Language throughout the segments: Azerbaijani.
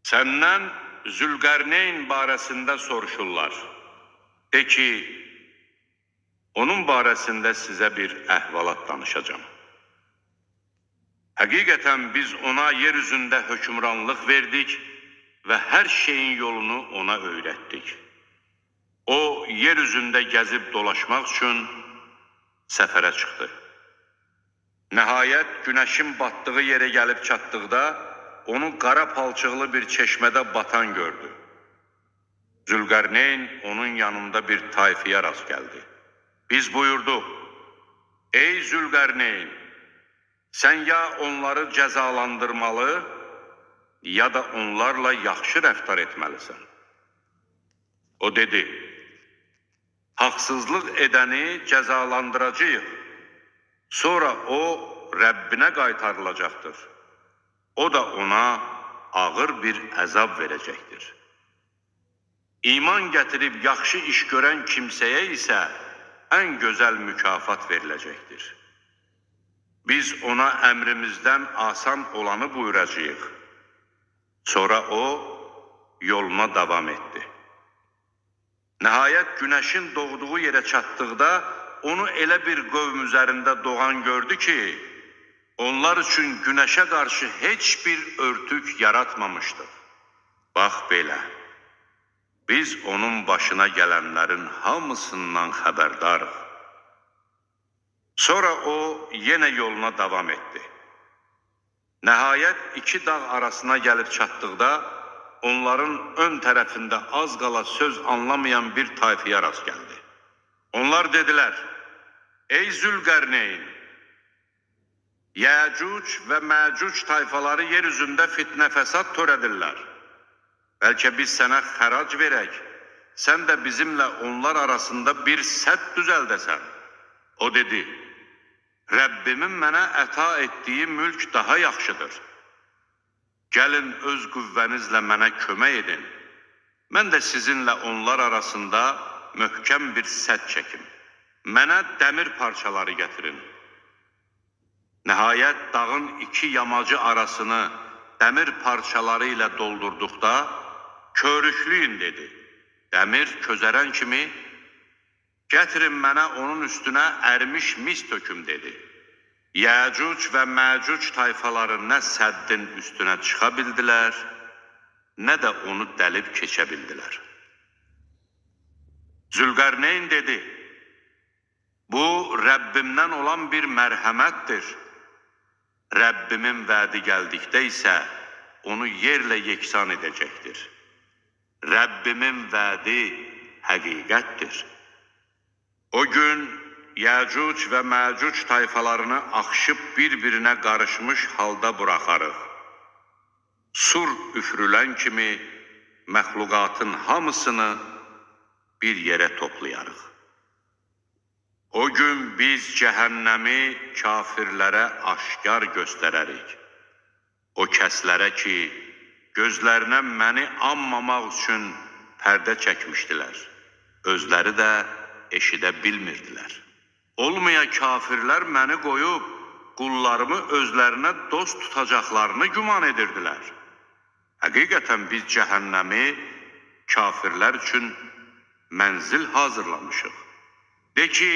Səndən Zülqərneyn barəsində soruşurlar. De ki, onun barəsində sizə bir əhvalat danışacağım. Həqiqətən biz ona yeryüzündə hökmranlıq verdik və hər şeyin yolunu ona öyrətdik. O, yeryüzündə gəzib dolaşmaq üçün səfərə çıxdı. Nəhayət, günəşin batdığı yerə gəlib çatdıqda, onu qara palçıqlı bir çeşmədə batan gördü. Zülqərneyn onun yanında bir tayfiyə rast gəldi. Biz buyurduq, ey Zülqərneyn, sən ya onları cəzalandırmalı, ya da onlarla yaxşı rəftar etməlisən. O dedi, haqsızlıq edəni cəzalandıracağıq, sonra o Rəbbinə qaytarılacaqdır. O da ona ağır bir əzab verəcəkdir. İman gətirib yaxşı iş görən kimsəyə isə ən gözəl mükafat veriləcəkdir. Biz ona əmrimizdən asan olanı buyuracağıq. Sonra o yoluna davam etdi. Nəhayət günəşin doğduğu yerə çatdıqda onu elə bir qövm üzərində doğan gördü ki, onlar üçün günəşə qarşı heç bir örtük yaratmamışdır. Bax belə, biz onun başına gələnlərin hamısından xəbərdarıq. Sonra o yenə yoluna davam etdi. Nəhayət iki dağ arasına gəlib çatdıqda, onların ön tərəfində az qala söz anlamayan bir tayfiyə rast gəldi. Onlar dedilər, ey Zülqərneyn, Yəcuc və Məcuc tayfaları yeryüzündə fitnə fəsad törədirlər. Bəlkə biz sənə xərac verək, sən də bizimlə onlar arasında bir sədd düzəldəsən. O dedi, Rəbbimin mənə əta etdiyi mülk daha yaxşıdır. Gəlin öz qüvvənizlə mənə kömək edin. Mən də sizinlə onlar arasında möhkəm bir sədd çəkim. Mənə dəmir parçaları gətirin. Nəhayət dağın iki yamacı arasını dəmir parçaları ilə doldurduqda, körükləyin dedi. Dəmir közərən kimi, gətirin mənə onun üstünə ərmiş mis töküm dedi. Yəcuc və Məcuc tayfaları nə səddin üstünə çıxa bildilər, nə də onu dəlib keçə bildilər. Zülqərneyn dedi, bu Rəbbimdən olan bir mərhəmətdir. Rəbbimin vədi gəldikdə isə onu yerlə yeksan edəcəkdir. Rəbbimin vədi həqiqətdir. O gün Yəcuc və Məcuc tayfalarını axışıb bir-birinə qarışmış halda buraxarıq. Sur üfürülən kimi məxluqatın hamısını bir yerə toplayarıq. O gün biz cəhənnəmi kafirlərə aşkar göstərərik. O kəslərə ki, gözlərinə məni anmamaq üçün pərdə çəkmişdilər. Özləri də eşidə bilmirdilər. Olmaya kafirlər məni qoyub, qullarımı özlərinə dost tutacaqlarını güman edirdilər. Həqiqətən biz cəhənnəmi kafirlər üçün mənzil hazırlamışıq. De ki,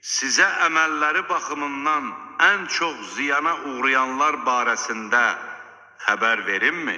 sizə əməlləri baxımından ən çox ziyana uğrayanlar barəsində xəbər verimmi?